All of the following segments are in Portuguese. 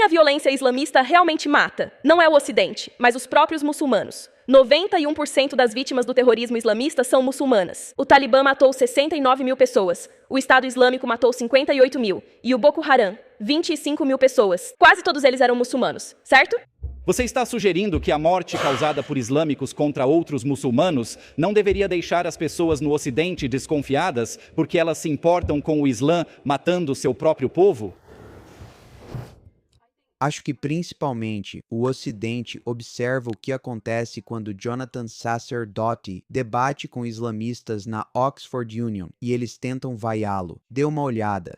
Quem a violência islamista realmente mata não é o Ocidente, mas os próprios muçulmanos. 91% das vítimas do terrorismo islamista são muçulmanas. O Talibã matou 69 mil pessoas, o Estado Islâmico matou 58 mil e o Boko Haram, 25 mil pessoas. Quase todos eles eram muçulmanos, certo? Você está sugerindo que a morte causada por islâmicos contra outros muçulmanos não deveria deixar as pessoas no Ocidente desconfiadas porque elas se importam com o Islã matando seu próprio povo? Acho que principalmente o Ocidente observa o que acontece quando Jonathan Sasser Doty debate com islamistas na Oxford Union e eles tentam vaiá-lo. Dê uma olhada.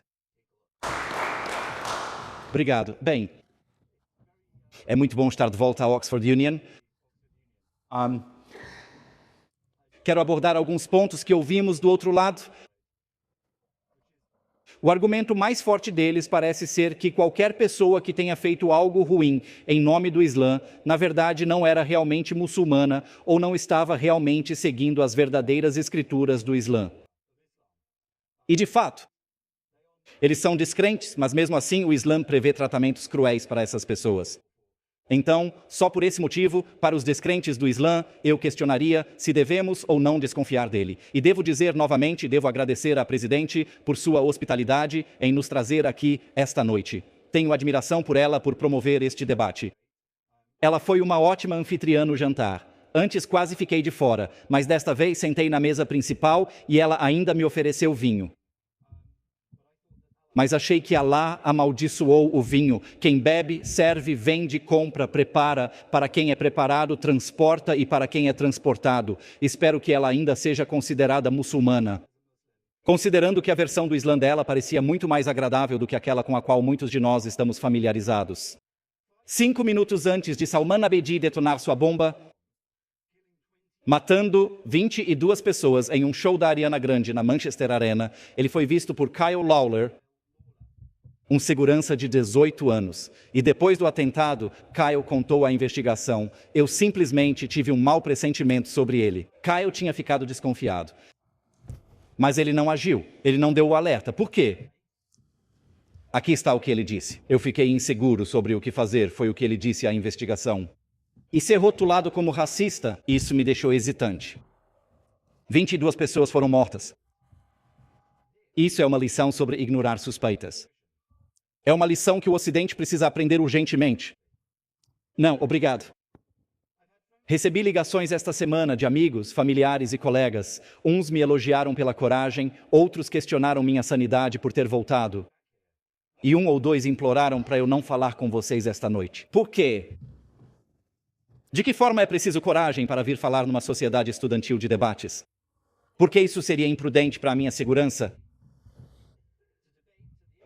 Obrigado. Bem, é muito bom estar de volta à Oxford Union. Quero abordar alguns pontos que ouvimos do outro lado. O argumento mais forte deles parece ser que qualquer pessoa que tenha feito algo ruim em nome do Islã, na verdade não era realmente muçulmana ou não estava realmente seguindo as verdadeiras escrituras do Islã. E de fato, eles são descrentes, mas mesmo assim o Islã prevê tratamentos cruéis para essas pessoas. Então, só por esse motivo, para os descrentes do Islã, eu questionaria se devemos ou não desconfiar dele. E devo dizer novamente, devo agradecer à Presidente por sua hospitalidade em nos trazer aqui esta noite. Tenho admiração por ela por promover este debate. Ela foi uma ótima anfitriã no jantar. Antes quase fiquei de fora, mas desta vez sentei na mesa principal e ela ainda me ofereceu vinho. Mas achei que Alá amaldiçoou o vinho. Quem bebe, serve, vende, compra, prepara. Para quem é preparado, transporta e para quem é transportado. Espero que ela ainda seja considerada muçulmana. Considerando que a versão do Islã dela parecia muito mais agradável do que aquela com a qual muitos de nós estamos familiarizados. 5 minutos antes de Salman Abedi detonar sua bomba, matando 22 pessoas em um show da Ariana Grande na Manchester Arena, ele foi visto por Kyle Lawler, um segurança de 18 anos. E depois do atentado, Kyle contou à investigação: eu simplesmente tive um mau pressentimento sobre ele. Kyle tinha ficado desconfiado. Mas ele não agiu, ele não deu o alerta. Por quê? Aqui está o que ele disse. Eu fiquei inseguro sobre o que fazer, foi o que ele disse à investigação. E ser rotulado como racista, isso me deixou hesitante. 22 pessoas foram mortas. Isso é uma lição sobre ignorar suspeitas. É uma lição que o Ocidente precisa aprender urgentemente. Não, obrigado. Recebi ligações esta semana de amigos, familiares e colegas. Uns me elogiaram pela coragem, outros questionaram minha sanidade por ter voltado. E 1 ou 2 imploraram para eu não falar com vocês esta noite. Por quê? De que forma é preciso coragem para vir falar numa sociedade estudantil de debates? Por que isso seria imprudente para a minha segurança?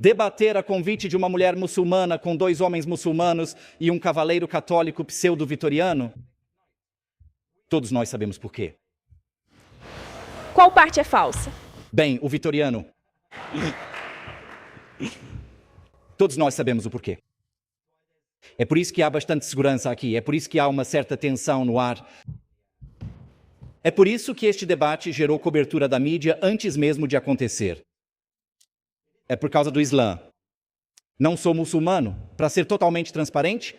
Debater a convite de uma mulher muçulmana com 2 homens muçulmanos e um cavaleiro católico pseudo-vitoriano? Todos nós sabemos por quê. Qual parte é falsa? Bem, o vitoriano. Todos nós sabemos o porquê. É por isso que há bastante segurança aqui, é por isso que há uma certa tensão no ar. É por isso que este debate gerou cobertura da mídia antes mesmo de acontecer. É por causa do Islã. Não sou muçulmano. Para ser totalmente transparente,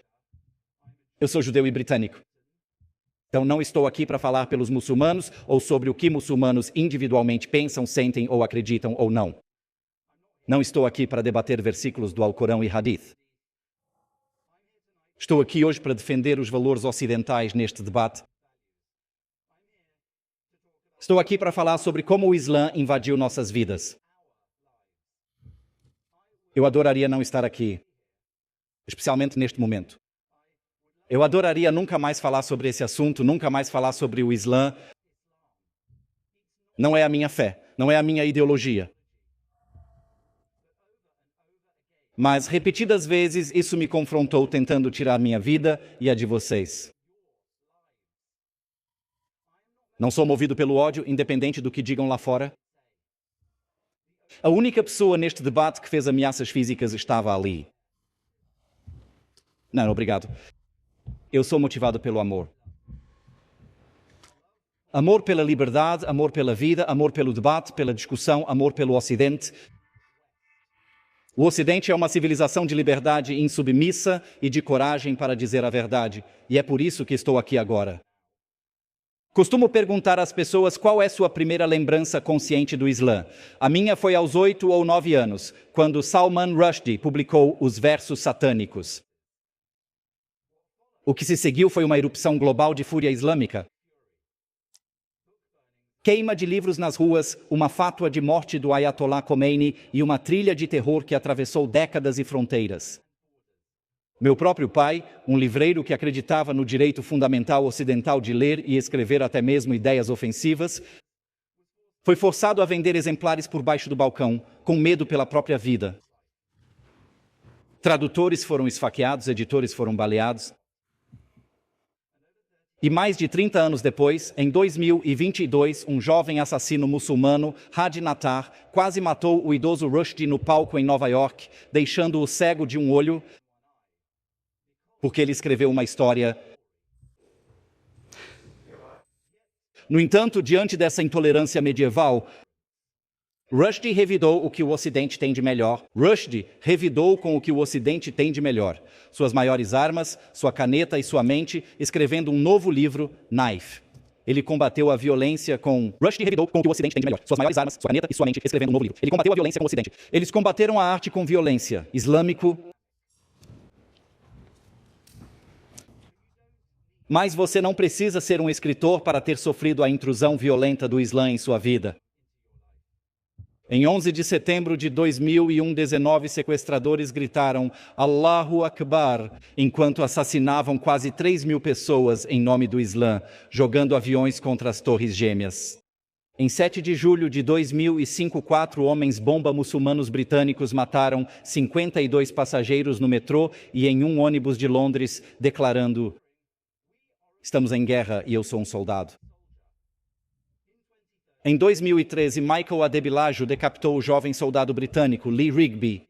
eu sou judeu e britânico. Então não estou aqui para falar pelos muçulmanos ou sobre o que muçulmanos individualmente pensam, sentem ou acreditam ou não. Não estou aqui para debater versículos do Alcorão e Hadith. Estou aqui hoje para defender os valores ocidentais neste debate. Estou aqui para falar sobre como o Islã invadiu nossas vidas. Eu adoraria não estar aqui, especialmente neste momento. Eu adoraria nunca mais falar sobre esse assunto, nunca mais falar sobre o Islã. Não é a minha fé, não é a minha ideologia. Mas repetidas vezes isso me confrontou tentando tirar minha vida e a de vocês. Não sou movido pelo ódio, independente do que digam lá fora. A única pessoa neste debate que fez ameaças físicas estava ali. Não, obrigado. Eu sou motivado pelo amor. Amor pela liberdade, amor pela vida, amor pelo debate, pela discussão, amor pelo Ocidente. O Ocidente é uma civilização de liberdade insubmissa e de coragem para dizer a verdade, e é por isso que estou aqui agora. Costumo perguntar às pessoas qual é sua primeira lembrança consciente do Islã. A minha foi aos 8 ou 9 anos, quando Salman Rushdie publicou Os Versos Satânicos. O que se seguiu foi uma erupção global de fúria islâmica. Queima de livros nas ruas, uma fátua de morte do Ayatollah Khomeini e uma trilha de terror que atravessou décadas e fronteiras. Meu próprio pai, um livreiro que acreditava no direito fundamental ocidental de ler e escrever até mesmo ideias ofensivas, foi forçado a vender exemplares por baixo do balcão, com medo pela própria vida. Tradutores foram esfaqueados, editores foram baleados. E mais de 30 anos depois, em 2022, um jovem assassino muçulmano, Hadi Nattar, quase matou o idoso Rushdie no palco em Nova York, deixando-o cego de um olho, porque ele escreveu uma história. No entanto, diante dessa intolerância medieval, Rushdie revidou o que o Ocidente tem de melhor. Rushdie revidou com o que o Ocidente tem de melhor. Suas maiores armas, sua caneta e sua mente, escrevendo um novo livro, Knife. Ele combateu a violência com... Rushdie revidou com o que o Ocidente tem de melhor. Suas maiores armas, sua caneta e sua mente, escrevendo um novo livro. Ele combateu a violência com o Ocidente. Eles combateram a arte com violência. Islâmico. Mas você não precisa ser um escritor para ter sofrido a intrusão violenta do Islã em sua vida. Em 11 de setembro de 2001, 19 sequestradores gritaram Allahu Akbar, enquanto assassinavam quase 3.000 pessoas em nome do Islã, jogando aviões contra as Torres Gêmeas. Em 7 de julho de 2005, 4 homens-bomba muçulmanos britânicos mataram 52 passageiros no metrô e em um ônibus de Londres, declarando: "Estamos em guerra e eu sou um soldado." Em 2013, Michael Adebilajo decapitou o jovem soldado britânico Lee Rigby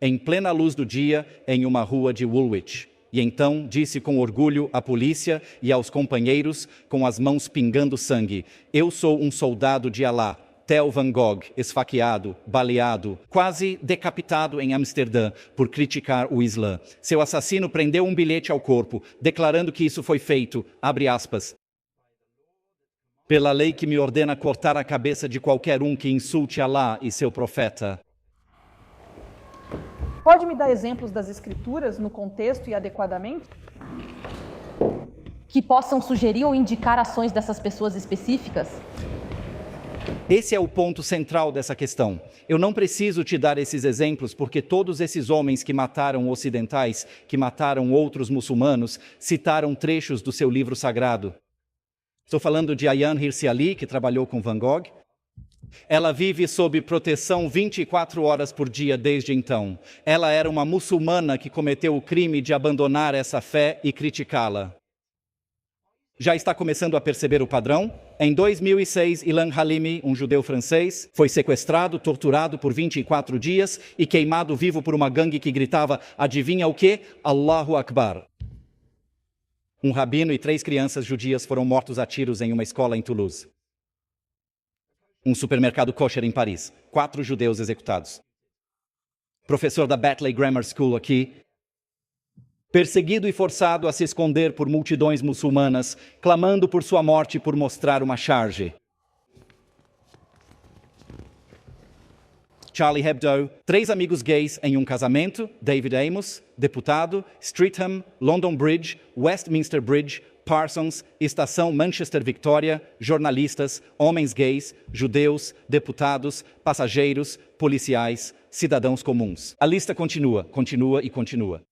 em plena luz do dia em uma rua de Woolwich. E então disse com orgulho à polícia e aos companheiros, com as mãos pingando sangue: "Eu sou um soldado de Alá." Theo Van Gogh, esfaqueado, baleado, quase decapitado em Amsterdã por criticar o Islã. Seu assassino prendeu um bilhete ao corpo, declarando que isso foi feito, abre aspas, "pela lei que me ordena cortar a cabeça de qualquer um que insulte Alá e seu profeta." Pode me dar exemplos das escrituras no contexto e adequadamente? Que possam sugerir ou indicar ações dessas pessoas específicas? Esse é o ponto central dessa questão. Eu não preciso te dar esses exemplos porque todos esses homens que mataram ocidentais, que mataram outros muçulmanos, citaram trechos do seu livro sagrado. Estou falando de Ayaan Hirsi Ali, que trabalhou com Van Gogh. Ela vive sob proteção 24 horas por dia desde então. Ela era uma muçulmana que cometeu o crime de abandonar essa fé e criticá-la. Já está começando a perceber o padrão? Em 2006, Ilan Halimi, um judeu francês, foi sequestrado, torturado por 24 dias e queimado vivo por uma gangue que gritava, adivinha o quê? Allahu Akbar. Um rabino e 3 crianças judias foram mortos a tiros em uma escola em Toulouse. Um supermercado kosher em Paris. 4 judeus executados. Professor da Batley Grammar School aqui, perseguido e forçado a se esconder por multidões muçulmanas, clamando por sua morte por mostrar uma charge. Charlie Hebdo, 3 amigos gays em um casamento, David Amos, deputado, Streatham, London Bridge, Westminster Bridge, Parsons, Estação Manchester Victoria, jornalistas, homens gays, judeus, deputados, passageiros, policiais, cidadãos comuns. A lista continua, continua e continua.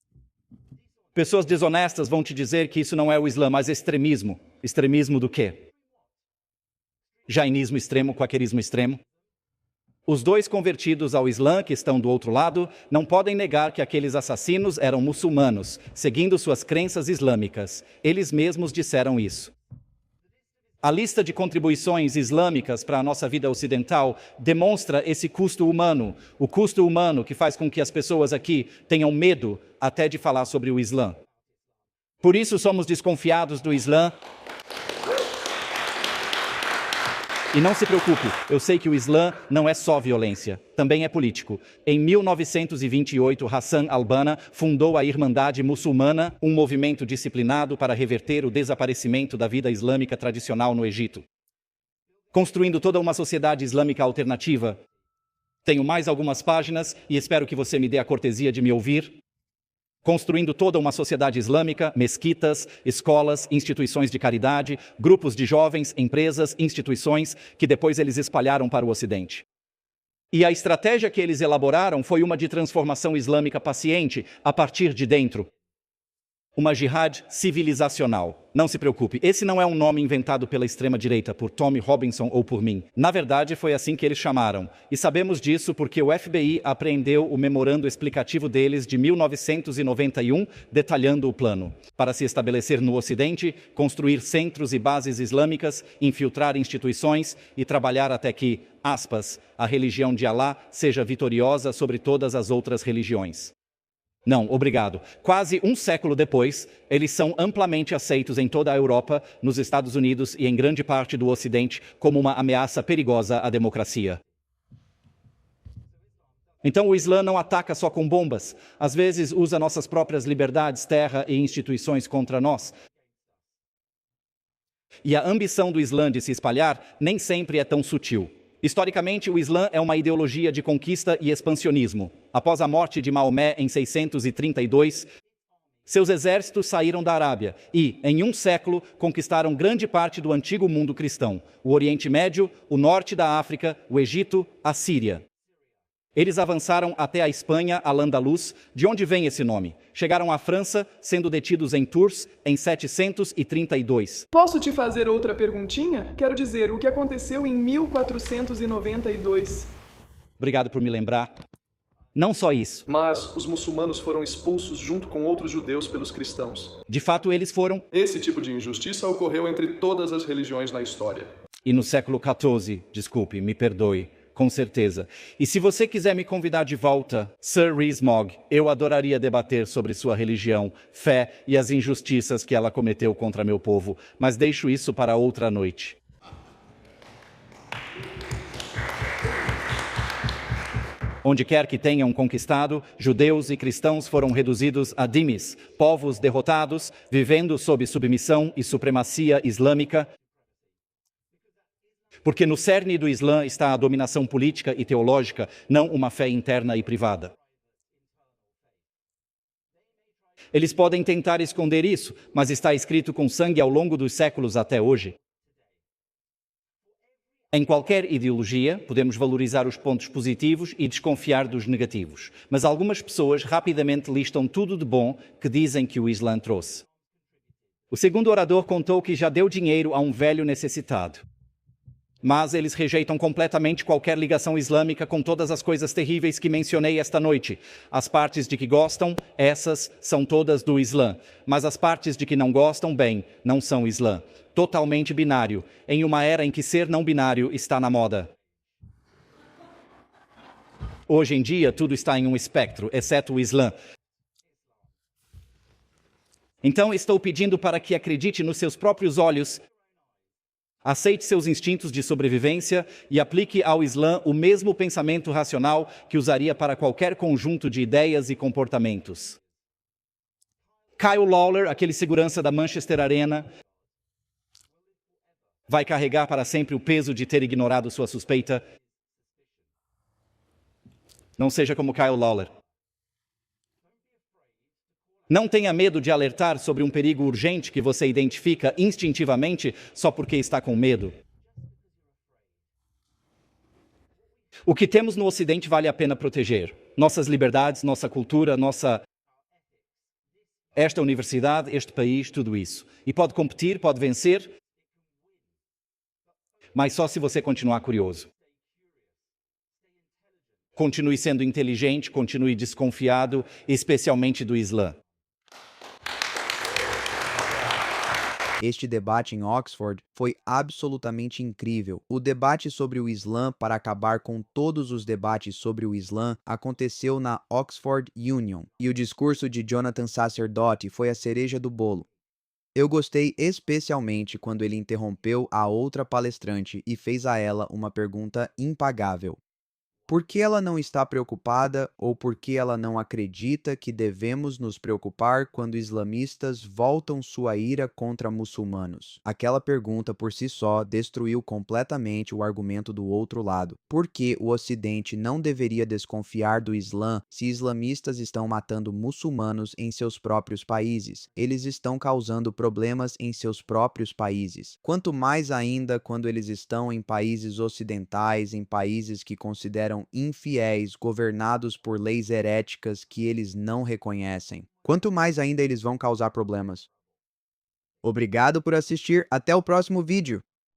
Pessoas desonestas vão te dizer que isso não é o Islã, mas extremismo. Extremismo do quê? Jainismo extremo, quaquerismo extremo. Os 2 convertidos ao Islã, que estão do outro lado, não podem negar que aqueles assassinos eram muçulmanos, seguindo suas crenças islâmicas. Eles mesmos disseram isso. A lista de contribuições islâmicas para a nossa vida ocidental demonstra esse custo humano, o custo humano que faz com que as pessoas aqui tenham medo até de falar sobre o Islã. Por isso somos desconfiados do Islã. E não se preocupe, eu sei que o Islã não é só violência, também é político. Em 1928, Hassan al-Banna fundou a Irmandade Muçulmana, um movimento disciplinado para reverter o desaparecimento da vida islâmica tradicional no Egito. Construindo toda uma sociedade islâmica alternativa. Tenho mais algumas páginas e espero que você me dê a cortesia de me ouvir. Construindo toda uma sociedade islâmica, mesquitas, escolas, instituições de caridade, grupos de jovens, empresas, instituições, que depois eles espalharam para o Ocidente. E a estratégia que eles elaboraram foi uma de transformação islâmica paciente, a partir de dentro. Uma jihad civilizacional. Não se preocupe, esse não é um nome inventado pela extrema-direita, por Tommy Robinson ou por mim. Na verdade, foi assim que eles chamaram. E sabemos disso porque o FBI apreendeu o memorando explicativo deles de 1991, detalhando o plano. Para se estabelecer no Ocidente, construir centros e bases islâmicas, infiltrar instituições e trabalhar até que, aspas, a religião de Alá seja vitoriosa sobre todas as outras religiões. Não, obrigado. Quase um século depois, eles são amplamente aceitos em toda a Europa, nos Estados Unidos e em grande parte do Ocidente como uma ameaça perigosa à democracia. Então o Islã não ataca só com bombas. Às vezes usa nossas próprias liberdades, terra e instituições contra nós. E a ambição do Islã de se espalhar nem sempre é tão sutil. Historicamente, o Islã é uma ideologia de conquista e expansionismo. Após a morte de Maomé em 632, seus exércitos saíram da Arábia e, em um século, conquistaram grande parte do antigo mundo cristão, o Oriente Médio, o norte da África, o Egito, a Síria. Eles avançaram até a Espanha, Al-Andalus, de onde vem esse nome. Chegaram à França, sendo detidos em Tours, em 732. Posso te fazer outra perguntinha? Quero dizer, o que aconteceu em 1492? Obrigado por me lembrar. Não só isso. Mas os muçulmanos foram expulsos junto com outros judeus pelos cristãos. De fato, eles foram. Esse tipo de injustiça ocorreu entre todas as religiões na história. E no século XIV, desculpe, me perdoe. Com certeza. E se você quiser me convidar de volta, Sir Rees-Mogg, eu adoraria debater sobre sua religião, fé e as injustiças que ela cometeu contra meu povo, mas deixo isso para outra noite. Onde quer que tenham conquistado, judeus e cristãos foram reduzidos a dhimmys, povos derrotados, vivendo sob submissão e supremacia islâmica, porque no cerne do Islã está a dominação política e teológica, não uma fé interna e privada. Eles podem tentar esconder isso, mas está escrito com sangue ao longo dos séculos até hoje. Em qualquer ideologia, podemos valorizar os pontos positivos e desconfiar dos negativos, mas algumas pessoas rapidamente listam tudo de bom que dizem que o Islã trouxe. O segundo orador contou que já deu dinheiro a um velho necessitado. Mas eles rejeitam completamente qualquer ligação islâmica com todas as coisas terríveis que mencionei esta noite. As partes de que gostam, essas são todas do Islã. Mas as partes de que não gostam, bem, não são Islã. Totalmente binário, em uma era em que ser não binário está na moda. Hoje em dia, tudo está em um espectro, exceto o Islã. Então, estou pedindo para que acredite nos seus próprios olhos. Aceite seus instintos de sobrevivência e aplique ao Islã o mesmo pensamento racional que usaria para qualquer conjunto de ideias e comportamentos. Kyle Lawler, aquele segurança da Manchester Arena, vai carregar para sempre o peso de ter ignorado sua suspeita. Não seja como Kyle Lawler. Não tenha medo de alertar sobre um perigo urgente que você identifica instintivamente só porque está com medo. O que temos no Ocidente vale a pena proteger. Nossas liberdades, nossa cultura, esta universidade, este país, tudo isso. E pode competir, pode vencer, mas só se você continuar curioso. Continue sendo inteligente, continue desconfiado, especialmente do Islã. Este debate em Oxford foi absolutamente incrível. O debate sobre o Islã para acabar com todos os debates sobre o Islã aconteceu na Oxford Union, e o discurso de Jonathan Sacerdote foi a cereja do bolo. Eu gostei especialmente quando ele interrompeu a outra palestrante e fez a ela uma pergunta impagável. Por que ela não está preocupada ou por que ela não acredita que devemos nos preocupar quando islamistas voltam sua ira contra muçulmanos? Aquela pergunta por si só destruiu completamente o argumento do outro lado. Por que o Ocidente não deveria desconfiar do Islã se islamistas estão matando muçulmanos em seus próprios países? Eles estão causando problemas em seus próprios países. Quanto mais ainda quando eles estão em países ocidentais, em países que consideram infiéis, governados por leis heréticas que eles não reconhecem. Quanto mais ainda eles vão causar problemas. Obrigado por assistir, até o próximo vídeo!